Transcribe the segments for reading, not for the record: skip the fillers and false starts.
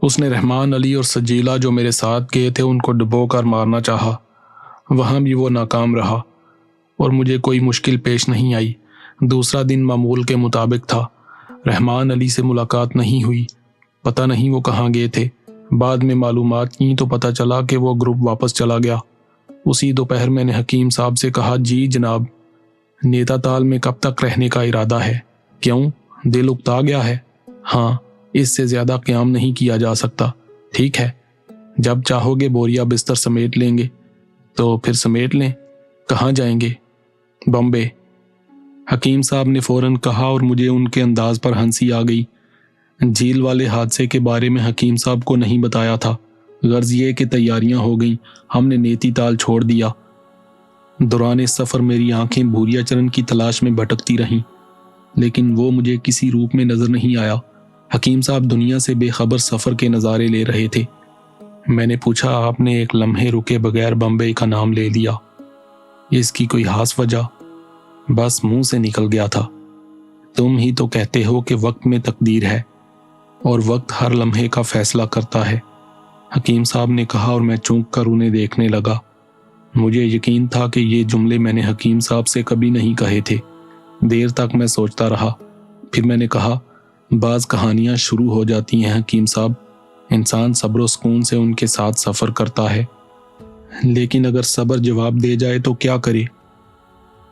उसने रहमान अली और सजीला जो मेरे साथ गए थे उनको डुबो कर मारना चाहा। वहाँ भी वो नाकाम रहा और मुझे कोई मुश्किल पेश नहीं आई। दूसरा दिन मामूल के मुताबिक था। रहमान अली से मुलाकात नहीं हुई, पता नहीं वो कहाँ गए थे। बाद में मालूमात की तो पता चला कि वो ग्रुप वापस चला गया। उसी दोपहर मैंने हकीम साहब से कहा, जी जनाब, नेताताल में कब तक रहने का इरादा है? क्यों, दिल उकता गया है? हाँ, इससे ज्यादा क़याम नहीं किया जा सकता। ठीक है, जब चाहोगे बोरिया बिस्तर समेट लेंगे। तो फिर समेट लें। कहाँ जाएंगे? बॉम्बे। हकीम साहब ने फौरन कहा और मुझे उनके अंदाज पर हंसी आ गई। झील वाले हादसे के बारे में हकीम साहब को नहीं बताया था। गर्ज ये कि तैयारियां हो गईं, हमने नेतीताल छोड़ दिया। दौरान सफ़र मेरी आंखें भूरिया चरण की तलाश में भटकती रहीं, लेकिन वो मुझे किसी रूप में नजर नहीं आया। हकीम साहब दुनिया से बेखबर सफ़र के नज़ारे ले रहे थे। मैंने पूछा, आपने एक लम्हे रुके बगैर बम्बई का नाम ले लिया, इसकी कोई खास वजह? बस मुंह से निकल गया था। तुम ही तो कहते हो कि वक्त में तकदीर है और वक्त हर लम्हे का फैसला करता है, हकीम साहब ने कहा और मैं चौंक कर उन्हें देखने लगा। मुझे यकीन था कि ये जुमले मैंने हकीम साहब से कभी नहीं कहे थे। देर तक मैं सोचता रहा। फिर मैंने कहा, बाज़ कहानियाँ शुरू हो जाती हैं हकीम साहब, इंसान सब्र सुकून से उनके साथ सफ़र करता है, लेकिन अगर सब्र जवाब दे जाए तो क्या करे?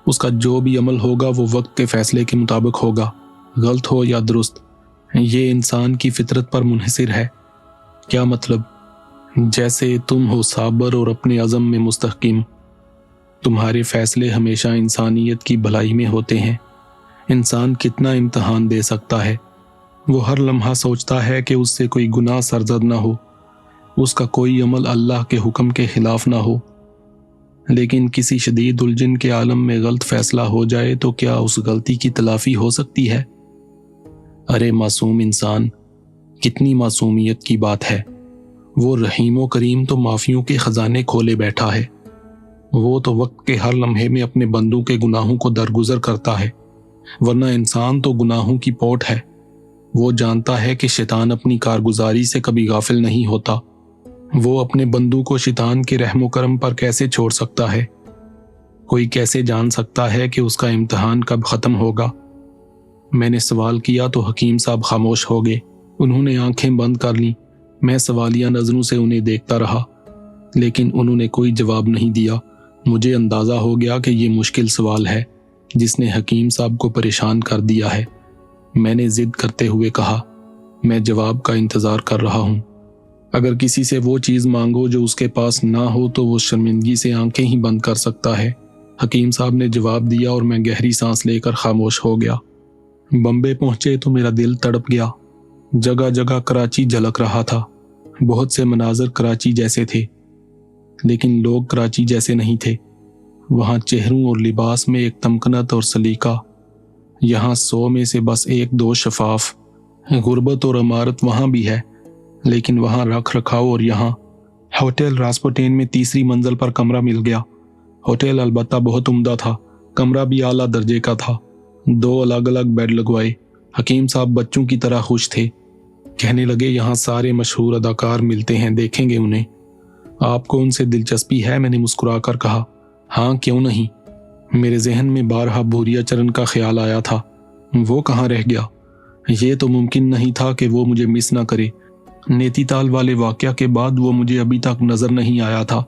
उसका जो भी अमल होगा वो वक्त के फैसले के मुताबिक होगा, गलत हो या दुरुस्त। ये इंसान की फितरत पर मुनहसिर है। क्या मतलब? जैसे तुम हो साबर और अपने अज़म में मुस्तहकिम, तुम्हारे फैसले हमेशा इंसानियत की भलाई में होते हैं। इंसान कितना इम्तहान दे सकता है? वो हर लम्हा सोचता है कि उससे कोई गुनाह सरजद ना हो, उसका कोई अमल अल्लाह के हुक्म के खिलाफ ना हो, लेकिन किसी शदीद उलझन के आलम में गलत फैसला हो जाए तो क्या उस गलती की तलाफी हो सकती है? अरे मासूम इंसान, कितनी मासूमियत की बात है। वो रहीम करीम तो माफियों के खजाने खोले बैठा है। वो तो वक्त के हर लम्हे में अपने बंदों के गुनाहों को दरगुजर करता है, वरना इंसान तो गुनाहों की पोट है। वो जानता है कि शैतान अपनी कारगुजारी से कभी गाफिल नहीं होता। वो अपने बंदों को शैतान के रहमो करम पर कैसे छोड़ सकता है? कोई कैसे जान सकता है कि उसका इम्तिहान कब खत्म होगा? मैंने सवाल किया तो हकीम साहब खामोश हो गए। उन्होंने आंखें बंद कर लीं। मैं सवालिया नजरों से उन्हें देखता रहा, लेकिन उन्होंने कोई जवाब नहीं दिया। मुझे अंदाजा हो गया कि ये मुश्किल सवाल है जिसने हकीम साहब को परेशान कर दिया है। मैंने जिद करते हुए कहा, मैं जवाब का इंतजार कर रहा हूँ। अगर किसी से वो चीज़ मांगो जो उसके पास ना हो तो वो शर्मिंदगी से आंखें ही बंद कर सकता है। हकीम साहब ने जवाब दिया और मैं गहरी सांस लेकर खामोश हो गया। बम्बे पहुंचे तो मेरा दिल तड़प गया। जगह जगह कराची झलक रहा था। बहुत से मनाजर कराची जैसे थे, लेकिन लोग कराची जैसे नहीं थे। वहाँ चेहरों और लिबास में एक तमकनत और सलीका, यहाँ 100 में से बस 1-2 शफाफ। गुर्बत और अमारत वहाँ भी है, लेकिन वहाँ रख रखाव। और यहाँ होटल रास्पुटेन में तीसरी मंजिल पर कमरा मिल गया। होटल अलबत्ता बहुत उम्दा था, कमरा भी आला दर्जे का था। 2 अलग अलग बेड लगवाए। हकीम साहब बच्चों की तरह खुश थे। कहने लगे, यहाँ सारे मशहूर अदाकार मिलते हैं, देखेंगे उन्हें। आपको उनसे दिलचस्पी है? मैंने मुस्कुराकर कहा। हाँ, क्यों नहीं। मेरे जहन में बारहा भूरिया चरण का ख्याल आया था। वो कहाँ रह गया? ये तो मुमकिन नहीं था कि वो मुझे मिस ना करे। नेतीताल वाले वाकया के बाद वो मुझे अभी तक नजर नहीं आया था।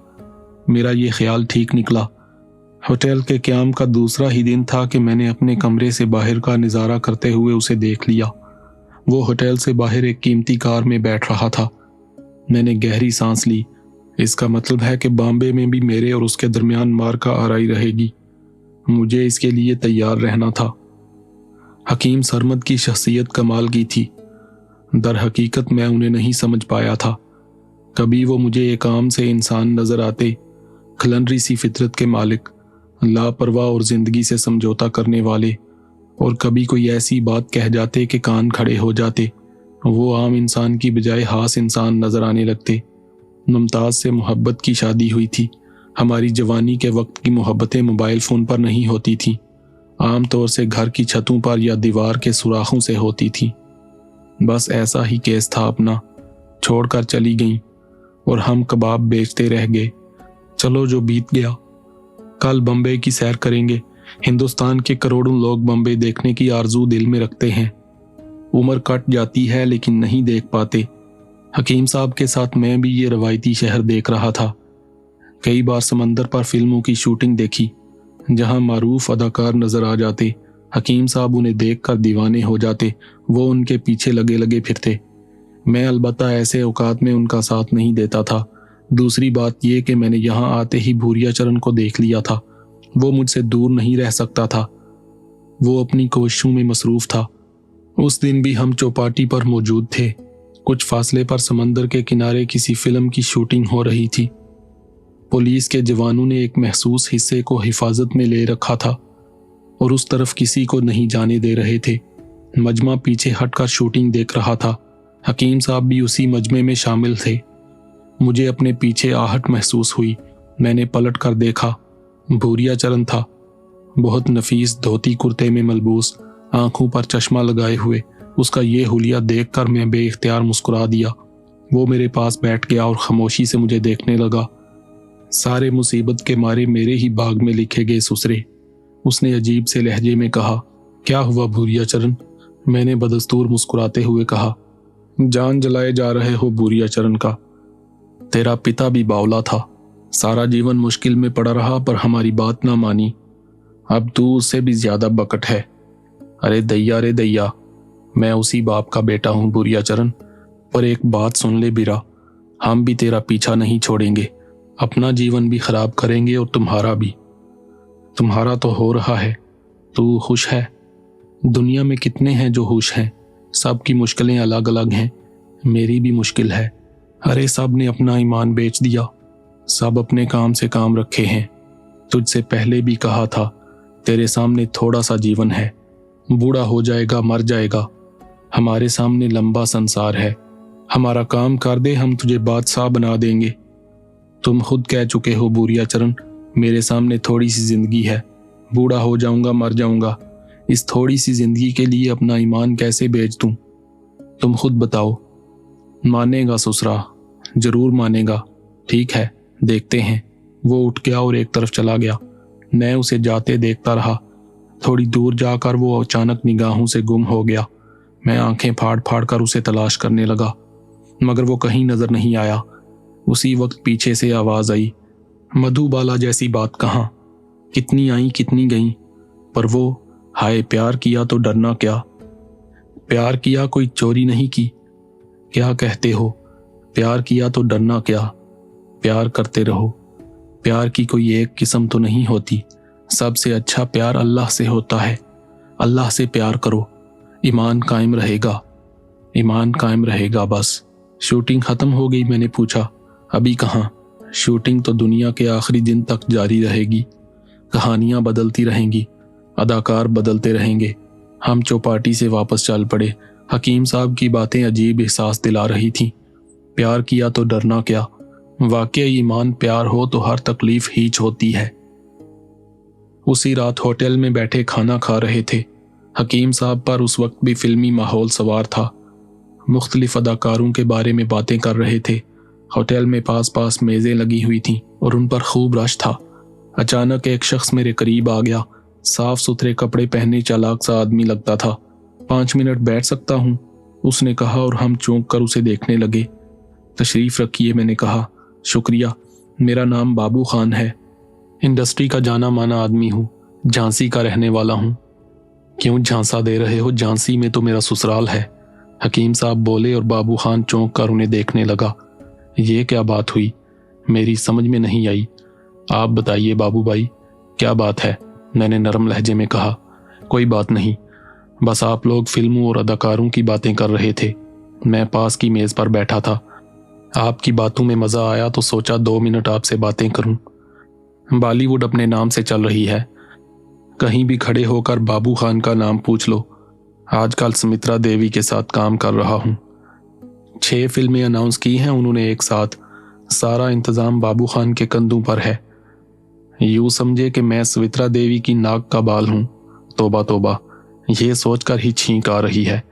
मेरा ये ख्याल ठीक निकला। होटल के क़याम का दूसरा ही दिन था कि मैंने अपने कमरे से बाहर का नज़ारा करते हुए उसे देख लिया। वो होटल से बाहर एक कीमती कार में बैठ रहा था। मैंने गहरी सांस ली। इसका मतलब है कि बॉम्बे में भी मेरे और उसके दरमियान मार्का आराई रहेगी। मुझे इसके लिए तैयार रहना था। हकीम सरमद की शख्सियत कमाल की थी। दर हकीकत मैं उन्हें नहीं समझ पाया था। कभी वो मुझे एक आम से इंसान नजर आते, खलनरी सी फितरत के मालिक, लापरवाह और जिंदगी से समझौता करने वाले, और कभी कोई ऐसी बात कह जाते कि कान खड़े हो जाते। वो आम इंसान की बजाय खास इंसान नजर आने लगते। मुमताज से मोहब्बत की शादी हुई थी। हमारी जवानी के वक्त की मोहब्बतें मोबाइल फ़ोन पर नहीं होती थी, आम तौर से घर की छतों पर या दीवार के सुराखों से होती थी। बस ऐसा ही केस था अपना। छोड़कर चली गईं और हम कबाब बेचते रह गए। चलो जो बीत गया। कल बम्बई की सैर करेंगे। हिंदुस्तान के करोड़ों लोग बम्बई देखने की आरजू दिल में रखते हैं। उम्र कट जाती है लेकिन नहीं देख पाते। हकीम साहब के साथ मैं भी ये रवायती शहर देख रहा था। कई बार समंदर पर फिल्मों की शूटिंग देखी, जहां मारूफ अदाकार नजर आ जाते। हकीम साहब उन्हें देखकर दीवाने हो जाते, वो उनके पीछे लगे लगे फिरते। मैं अलबत्ता ऐसे औकात में उनका साथ नहीं देता था। दूसरी बात यह कि मैंने यहाँ आते ही भूरिया चरण को देख लिया था। वो मुझसे दूर नहीं रह सकता था। वो अपनी कोशिशों में मसरूफ था। उस दिन भी हम चौपाटी पर मौजूद थे। कुछ फासले पर समंदर के किनारे किसी फिल्म की शूटिंग हो रही थी। पुलिस के जवानों ने एक महसूस हिस्से को हिफाजत में ले रखा था और उस तरफ किसी को नहीं जाने दे रहे थे। मजमा पीछे हटकर शूटिंग देख रहा था। हकीम साहब भी उसी मजमे में शामिल थे। मुझे अपने पीछे आहट महसूस हुई। मैंने पलट कर देखा। भूरिया चरण था, बहुत नफीस धोती कुर्ते में मलबूस, आंखों पर चश्मा लगाए हुए। उसका ये हुलिया देखकर मैं बेइख्तियार मुस्कुरा दिया। वो मेरे पास बैठ गया और खामोशी से मुझे देखने लगा। सारे मुसीबत के मारे मेरे ही बाग में लिखे गए सुसरे। उसने अजीब से लहजे में कहा, क्या हुआ भूरिया चरण? मैंने बदस्तूर मुस्कुराते हुए कहा, जान जलाए जा रहे हो भूरिया चरण का। तेरा पिता भी बावला था, सारा जीवन मुश्किल में पड़ा रहा पर हमारी बात ना मानी। अब तू उससे भी ज्यादा बकट है। अरे दैया रे दैया, मैं उसी बाप का बेटा हूं भूरिया चरण। पर एक बात सुन ले बिरा, हम भी तेरा पीछा नहीं छोड़ेंगे। अपना जीवन भी खराब करेंगे और तुम्हारा भी। तुम्हारा तो हो रहा है। तू खुश है? दुनिया में कितने हैं जो खुश हैं? सबकी मुश्किलें अलग अलग हैं। मेरी भी मुश्किल है। अरे सब ने अपना ईमान बेच दिया, सब अपने काम से काम रखे हैं। तुझसे पहले भी कहा था, तेरे सामने थोड़ा सा जीवन है, बूढ़ा हो जाएगा, मर जाएगा। हमारे सामने लंबा संसार है। हमारा काम कर दे, हम तुझे बादशाह बना देंगे। तुम खुद कह चुके हो भूरिया चरण, मेरे सामने थोड़ी सी जिंदगी है, बूढ़ा हो जाऊंगा, मर जाऊंगा। इस थोड़ी सी जिंदगी के लिए अपना ईमान कैसे बेच दूं? तुम खुद बताओ। मानेगा ससुरा, जरूर मानेगा। ठीक है, देखते हैं। वो उठ गया और एक तरफ चला गया। मैं उसे जाते देखता रहा। थोड़ी दूर जाकर वो अचानक निगाहों से गुम हो गया। मैं आंखें फाड़ फाड़ कर उसे तलाश करने लगा, मगर वो कहीं नजर नहीं आया। उसी वक्त पीछे से आवाज आई, मधुबाला जैसी बात कहाँ, कितनी आई कितनी गई। पर वो, हाय प्यार किया तो डरना क्या? प्यार किया कोई चोरी नहीं की। क्या कहते हो? प्यार किया तो डरना क्या? प्यार करते रहो। प्यार की कोई एक किस्म तो नहीं होती। सबसे अच्छा प्यार अल्लाह से होता है। अल्लाह से प्यार करो, ईमान कायम रहेगा। ईमान कायम रहेगा बस। शूटिंग खत्म हो गई? मैंने पूछा। अभी कहाँ, शूटिंग तो दुनिया के आखिरी दिन तक जारी रहेगी। कहानियां बदलती रहेंगी, अदाकार बदलते रहेंगे। हम चौपाटी से वापस चल पड़े। हकीम साहब की बातें अजीब एहसास दिला रही थीं। प्यार किया तो डरना क्या? वाकई ईमान प्यार हो तो हर तकलीफ हीच होती है। उसी रात होटल में बैठे खाना खा रहे थे। हकीम साहब पर उस वक्त भी फिल्मी माहौल सवार था। मुख्तलिफ अदाकारों के बारे में बातें कर रहे थे। होटल में पास पास मेजें लगी हुई थीं और उन पर खूब रश था। अचानक एक शख्स मेरे करीब आ गया। साफ सुथरे कपड़े पहने चालाक सा आदमी लगता था। 5 मिनट बैठ सकता हूँ? उसने कहा और हम चौंक कर उसे देखने लगे। तशरीफ रखिए, मैंने कहा। शुक्रिया, मेरा नाम बाबू खान है। इंडस्ट्री का जाना माना आदमी हूँ, झांसी का रहने वाला हूँ। क्यों झांसा दे रहे हो? झांसी में तो मेरा ससुराल है, हकीम साहब बोले और बाबू खान चौंक कर उन्हें देखने लगा। ये क्या बात हुई? मेरी समझ में नहीं आई। आप बताइए बाबू भाई, क्या बात है? मैंने नरम लहजे में कहा। कोई बात नहीं, बस आप लोग फिल्मों और अदाकारों की बातें कर रहे थे। मैं पास की मेज पर बैठा था। आपकी बातों में मजा आया तो सोचा 2 मिनट आपसे बातें करूं। बॉलीवुड अपने नाम से चल रही है, कहीं भी खड़े होकर बाबू खान का नाम पूछ लो। आजकल सुमित्रा देवी के साथ काम कर रहा हूं। 6 फिल्में अनाउंस की हैं उन्होंने एक साथ। सारा इंतजाम बाबू खान के कंधों पर है। यूं समझे कि मैं सुमित्रा देवी की नाक का बाल हूं। तोबा तोबा, ये सोचकर ही छींक आ रही है।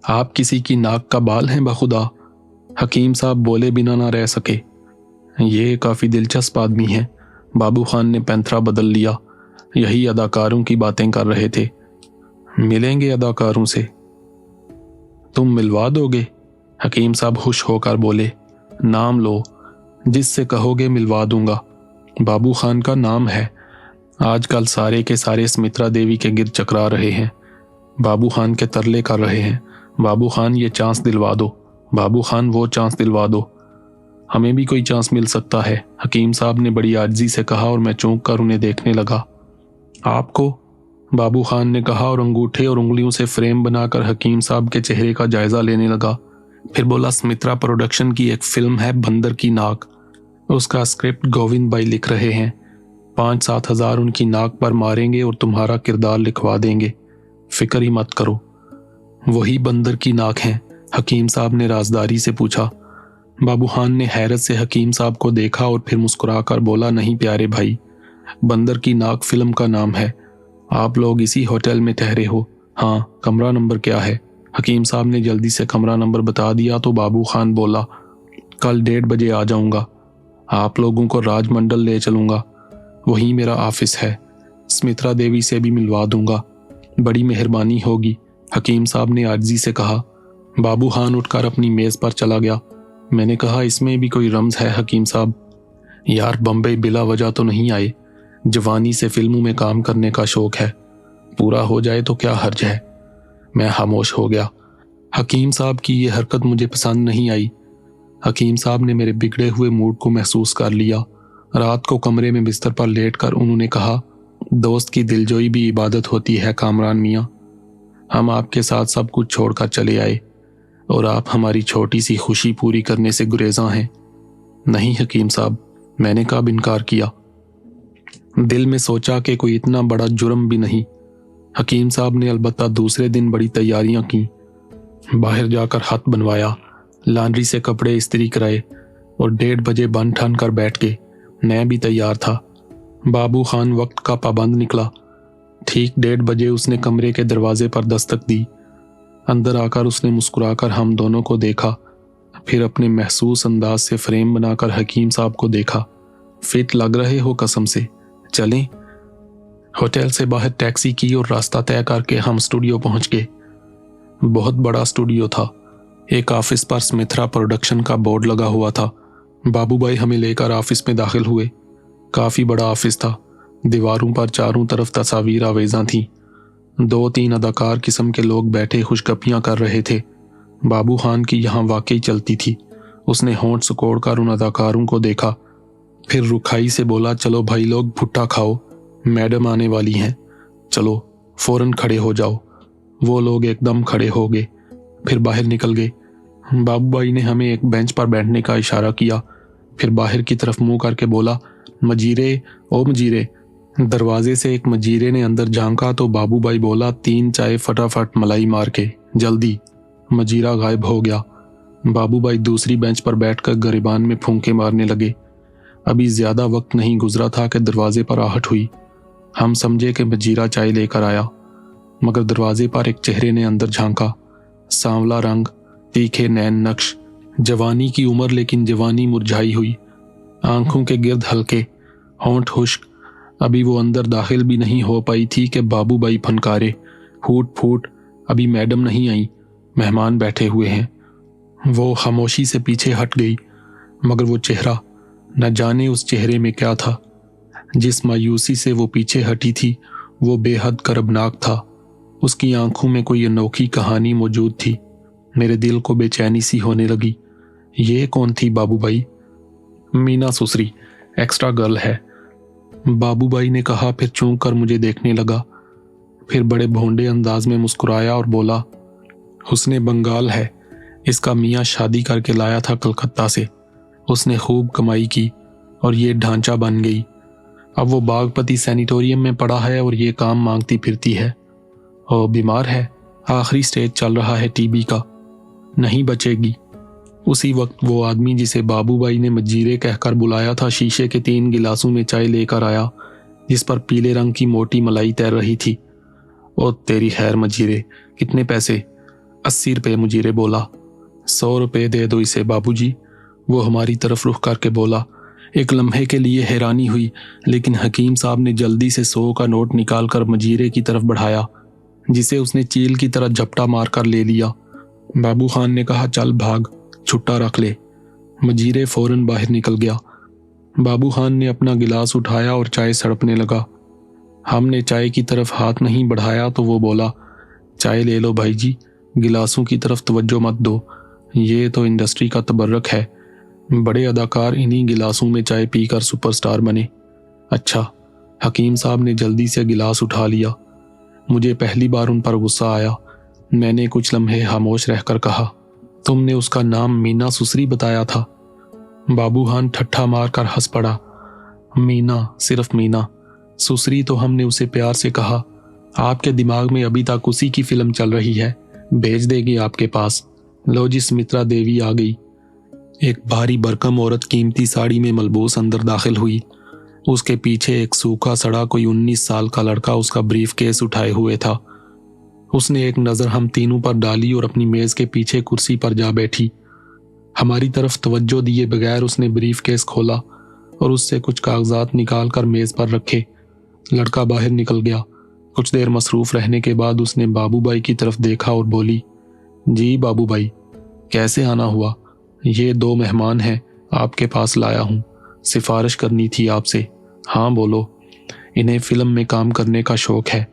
आप किसी की नाक का बाल हैं बखुदा? हकीम साहब बोले बिना ना रह सके। ये काफ़ी दिलचस्प आदमी है। बाबू खान ने पैंथरा बदल लिया। यही अदाकारों की बातें कर रहे थे। मिलेंगे अदाकारों से? तुम मिलवा दोगे? हकीम साहब खुश होकर बोले। नाम लो, जिससे कहोगे मिलवा दूंगा। बाबू खान का नाम है। आजकल सारे के सारे स्मित्रा देवी के गिर्द चकरा रहे हैं। बाबू खान के तरले कर रहे हैं। बाबू खान ये चांस दिलवा दो, बाबू खान वो चांस दिलवा दो। हमें भी कोई चांस मिल सकता है, हकीम साहब ने बड़ी आजिज़ी से कहा और मैं चौंक कर उन्हें देखने लगा। आपको? बाबू खान ने कहा और अंगूठे और उंगलियों से फ्रेम बनाकर हकीम साहब के चेहरे का जायजा लेने लगा। फिर बोला, स्मित्रा प्रोडक्शन की एक फिल्म है बंदर की नाक। उसका स्क्रिप्ट गोविंद भाई लिख रहे हैं। 5-7 हज़ार उनकी नाक पर मारेंगे और तुम्हारा किरदार लिखवा देंगे। फिक्र ही मत करो। वही बंदर की नाक हैं? हकीम साहब ने राजदारी से पूछा। बाबू खान ने हैरत से हकीम साहब को देखा और फिर मुस्कुराकर बोला, नहीं प्यारे भाई, बंदर की नाक फिल्म का नाम है। आप लोग इसी होटल में ठहरे हो? हाँ। कमरा नंबर क्या है? हकीम साहब ने जल्दी से कमरा नंबर बता दिया तो बाबू खान बोला, कल 1:30 बजे आ जाऊंगा। आप लोगों को राजमंडल ले चलूंगा, वहीं मेरा ऑफिस है। स्मित्रा देवी से भी मिलवा दूंगा। बड़ी मेहरबानी होगी, हकीम साहब ने आजिज़ी से कहा। बाबू खान उठकर अपनी मेज़ पर चला गया। मैंने कहा, इसमें भी कोई रमज है हकीम साहब? यार, बम्बई बिला वजह तो नहीं आए। जवानी से फिल्मों में काम करने का शौक है, पूरा हो जाए तो क्या हर्ज है। मैं खामोश हो गया। हकीम साहब की ये हरकत मुझे पसंद नहीं आई। हकीम साहब ने मेरे बिगड़े हुए मूड को महसूस कर लिया। रात को कमरे में बिस्तर पर लेटकर उन्होंने कहा, दोस्त की दिलजोई भी इबादत होती है कामरान मियाँ। हम आपके साथ सब कुछ छोड़कर चले आए और आप हमारी छोटी सी खुशी पूरी करने से गुरेज़ां हैं। नहीं हकीम साहब, मैंने कब इनकार किया। दिल में सोचा कि कोई इतना बड़ा जुर्म भी नहीं। हकीम साहब ने अलबत्ता दूसरे दिन बड़ी तैयारियां की। बाहर जाकर हाथ बनवाया, लॉन्ड्री से कपड़े इस्त्री कराए और 1:30 बजे बन ठन कर बैठ गए। मैं भी तैयार था। बाबू खान वक्त का पाबंद निकला। ठीक 1:30 बजे उसने कमरे के दरवाजे पर दस्तक दी। अंदर आकर उसने मुस्कुराकर हम दोनों को देखा, फिर अपने महसूस अंदाज से फ्रेम बनाकर हकीम साहब को देखा। फिट लग रहे हो कसम से, चलें? होटल से बाहर टैक्सी की और रास्ता तय करके हम स्टूडियो पहुंच गए। बहुत बड़ा स्टूडियो था। एक ऑफिस पर स्मित्रा प्रोडक्शन का बोर्ड लगा हुआ था। बाबू भाई हमें लेकर ऑफिस में दाखिल हुए। काफ़ी बड़ा ऑफिस था। दीवारों पर चारों तरफ तस्वीर आवेज़ां थीं। 2-3 अदाकार किस्म के लोग बैठे खुशगपियाँ कर रहे थे। बाबू खान की यहाँ वाकई चलती थी। उसने होंठ सिकोड़ कर उन अदाकारों को देखा, फिर रुखाई से बोला, चलो भाई लोग भुट्टा खाओ, मैडम आने वाली हैं। चलो फौरन खड़े हो जाओ। वो लोग एकदम खड़े हो गए, फिर बाहर निकल गए। बाबू भाई ने हमें एक बेंच पर बैठने का इशारा किया, फिर बाहर की तरफ मुंह करके बोला, मजीरे ओ मजीरे। दरवाजे से एक मजीरे ने अंदर झांका तो बाबू भाई बोला, 3 चाय फटाफट मलाई मार के, जल्दी। मजीरा गायब हो गया। बाबू भाई दूसरी बेंच पर बैठकर गरिबान में फूंके मारने लगे। अभी ज्यादा वक्त नहीं गुजरा था कि दरवाजे पर आहट हुई। हम समझे कि मजीरा चाय लेकर आया, मगर दरवाजे पर एक चेहरे ने अंदर झांका। सांवला रंग, तीखे नैन नक्श, जवानी की उम्र लेकिन जवानी मुरझाई हुई, आंखों के गिर्द हल्के, होंठ खुश्क। अभी वो अंदर दाखिल भी नहीं हो पाई थी कि बाबू भाई फनकारे, फूट फूट, अभी मैडम नहीं आई, मेहमान बैठे हुए हैं। वो खामोशी से पीछे हट गई, मगर वो चेहरा, न जाने उस चेहरे में क्या था। जिस मायूसी से वो पीछे हटी थी वो बेहद करबनाक था। उसकी आंखों में कोई अनोखी कहानी मौजूद थी। मेरे दिल को बेचैनी सी होने लगी। ये कौन थी बाबू भाई? मीना सुसरी, एक्स्ट्रा गर्ल है, बाबू भाई ने कहा, फिर चौंक कर मुझे देखने लगा। फिर बड़े भोंडे अंदाज में मुस्कुराया और बोला, हुस्ने बंगाल है, इसका मियाँ शादी करके लाया था कलकत्ता से। उसने खूब कमाई की और ये ढांचा बन गई। अब वो बागपति सैनिटोरियम में पड़ा है और ये काम मांगती फिरती है। और बीमार है, आखिरी स्टेज चल रहा है टीबी का, नहीं बचेगी। उसी वक्त वो आदमी जिसे बाबू भाई ने मजीरे कहकर बुलाया था शीशे के 3 गिलासों में चाय लेकर आया, जिस पर पीले रंग की मोटी मलाई तैर रही थी। ओ तेरी खैर मजीरे, कितने पैसे? 80 रुपये, मजीरे बोला। 100 रुपए दे दो इसे बाबूजी, वो हमारी तरफ रुख करके बोला। एक लम्हे के लिए हैरानी हुई, लेकिन हकीम साहब ने जल्दी से 100 का नोट निकालकर मजीरे की तरफ बढ़ाया, जिसे उसने चील की तरह झपटा मारकर ले लिया। बाबू खान ने कहा, चल भाग, छुट्टा रख ले। मजीरे फौरन बाहर निकल गया। बाबू खान ने अपना गिलास उठाया और चाय सड़पने लगा। हमने चाय की तरफ हाथ नहीं बढ़ाया तो वो बोला, चाय ले लो भाई जी, गिलासों की तरफ तवज्जो मत दो, ये तो इंडस्ट्री का तबर्रक है। बड़े अदाकार इन्हीं गिलासों में चाय पीकर सुपरस्टार बने। अच्छा। हकीम साहब ने जल्दी से गिलास उठा लिया। मुझे पहली बार उन पर गुस्सा आया। मैंने कुछ लम्हे खामोश रहकर कहा, तुमने उसका नाम मीना सुसरी बताया था। बाबू खान ठट्ठा मारकर हंस पड़ा। मीना, सिर्फ मीना। सुसरी तो हमने उसे प्यार से कहा। आपके दिमाग में अभी तक उसी की फिल्म चल रही है, भेज देगी आपके पास। लो जी, सुमित्रा देवी आ गई। एक भारी भरकम औरत कीमती साड़ी में मलबूस अंदर दाखिल हुई। उसके पीछे एक सूखा सड़ा कोई 19 साल का लड़का उसका ब्रीफ केस उठाए हुए था। उसने एक नज़र हम तीनों पर डाली और अपनी मेज के पीछे कुर्सी पर जा बैठी। हमारी तरफ तवज्जो दिए बगैर उसने ब्रीफ केस खोला और उससे कुछ कागजात निकाल कर मेज पर रखे। लड़का बाहर निकल गया। कुछ देर मसरूफ रहने के बाद उसने बाबू भाई की तरफ देखा और बोली, जी बाबू भाई, कैसे आना हुआ? ये 2 मेहमान हैं, आपके पास लाया हूँ, सिफारिश करनी थी आपसे। हाँ बोलो। इन्हें फिल्म में काम करने का शौक है।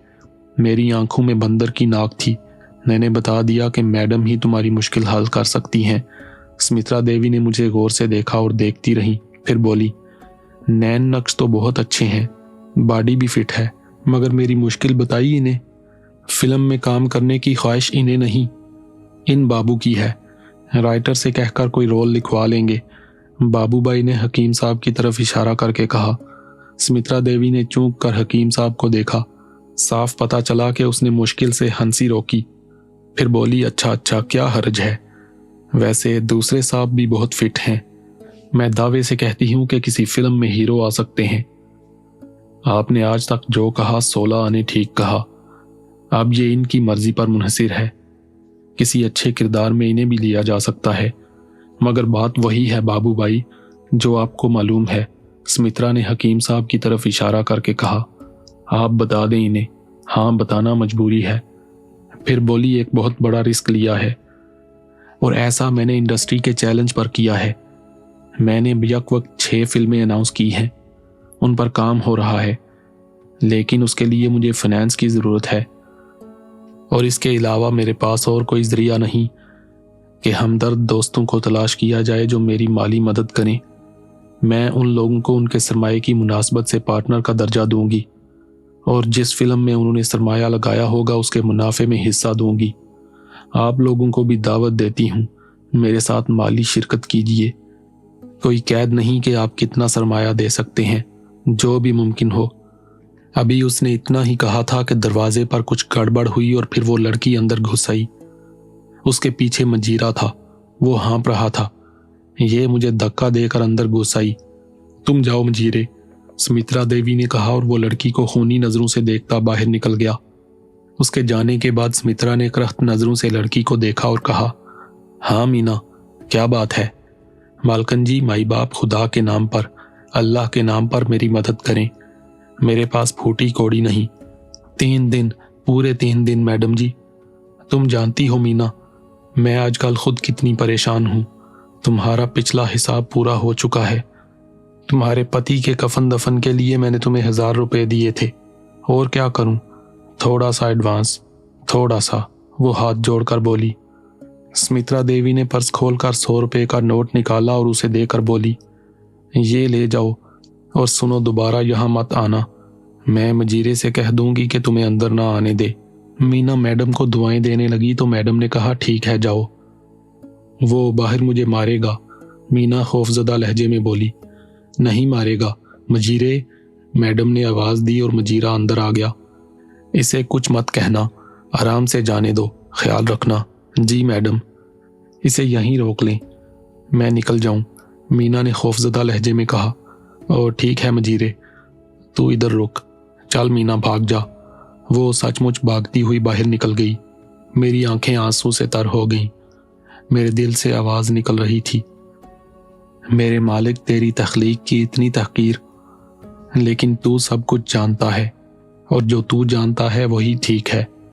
मेरी आंखों में बंदर की नाक थी। मैंने बता दिया कि मैडम ही तुम्हारी मुश्किल हल कर सकती हैं। सुमित्रा देवी ने मुझे गौर से देखा और देखती रही, फिर बोली, नैन नक्श तो बहुत अच्छे हैं, बॉडी भी फिट है, मगर मेरी मुश्किल बताई इन्हें। फिल्म में काम करने की ख्वाहिश इन्हें नहीं, इन बाबू की है। राइटर से कहकर कोई रोल लिखवा लेंगे। बाबू भाई ने हकीम साहब की तरफ इशारा करके कहा। सुमित्रा देवी ने चूक कर हकीम साहब को देखा। साफ पता चला कि उसने मुश्किल से हंसी रोकी, फिर बोली, अच्छा अच्छा, क्या हर्ज है? वैसे दूसरे साहब भी बहुत फिट हैं। मैं दावे से कहती हूँ कि किसी फिल्म में हीरो आ सकते हैं। आपने आज तक जो कहा 16 आने ठीक कहा। अब ये इनकी मर्जी पर मुनहसिर है। किसी अच्छे किरदार में इन्हें भी लिया जा सकता है, मगर बात वही है बाबू भाई जो आपको मालूम है। सुमित्रा ने हकीम साहब की तरफ इशारा करके कहा, आप बता दें इन्हें। हाँ, बताना मजबूरी है। फिर बोली, एक बहुत बड़ा रिस्क लिया है और ऐसा मैंने इंडस्ट्री के चैलेंज पर किया है। मैंने यक वक्त 6 फिल्में अनाउंस की हैं, उन पर काम हो रहा है, लेकिन उसके लिए मुझे फाइनेंस की ज़रूरत है और इसके अलावा मेरे पास और कोई ज़रिया नहीं कि हमदर्द दोस्तों को तलाश किया जाए जो मेरी माली मदद करें। मैं उन लोगों को उनके सरमाए की मुनासबत से पार्टनर का दर्जा दूंगी और जिस फिल्म में उन्होंने सरमाया लगाया होगा उसके मुनाफे में हिस्सा दूंगी। आप लोगों को भी दावत देती हूँ, मेरे साथ माली शिरकत कीजिए। कोई कैद नहीं कि आप कितना सरमाया दे सकते हैं, जो भी मुमकिन हो। अभी उसने इतना ही कहा था कि दरवाजे पर कुछ गड़बड़ हुई और फिर वो लड़की अंदर घुस आई। उसके पीछे मंजीरा था, वो हाँप रहा था। ये मुझे धक्का देकर अंदर घुस आई। तुम जाओ मंजीरे, सुमित्रा देवी ने कहा और वो लड़की को खूनी नजरों से देखता बाहर निकल गया। उसके जाने के बाद सुमित्रा ने करख्त नजरों से लड़की को देखा और कहा, हाँ मीना, क्या बात है? मालकन जी, माई बाप, खुदा के नाम पर, अल्लाह के नाम पर मेरी मदद करें। मेरे पास फूटी कौड़ी नहीं। 3 दिन, पूरे 3 दिन मैडम जी। तुम जानती हो मीना, मैं आजकल खुद कितनी परेशान हूँ। तुम्हारा पिछला हिसाब पूरा हो चुका है। तुम्हारे पति के कफन दफन के लिए मैंने तुम्हें 1000 रुपए दिए थे, और क्या करूं? थोड़ा सा एडवांस, थोड़ा सा। वो हाथ जोड़कर बोली। सुमित्रा देवी ने पर्स खोलकर 100 रुपए का नोट निकाला और उसे देकर बोली, ये ले जाओ और सुनो, दोबारा यहाँ मत आना। मैं मजीरे से कह दूंगी कि तुम्हें अंदर ना आने दे। मीना मैडम को दुआएं देने लगी तो मैडम ने कहा, ठीक है जाओ। वो बाहर मुझे मारेगा, मीना खौफजदा लहजे में बोली। नहीं मारेगा मजीरे, मैडम ने आवाज दी और मजीरा अंदर आ गया। इसे कुछ मत कहना, आराम से जाने दो, ख्याल रखना। जी मैडम। इसे यहीं रोक लें, मैं निकल जाऊं, मीना ने खौफजदा लहजे में कहा। और ठीक है मजीरे, तू इधर रुक। चल मीना, भाग जा। वो सचमुच भागती हुई बाहर निकल गई। मेरी आंखें आंसू से तर हो गईं। میرے دل سے آواز نکل رہی تھی، میرے مالک تیری تخلیق کی اتنی تحقیر، لیکن تو سب کچھ جانتا ہے اور جو تو جانتا ہے وہی ٹھیک ہے۔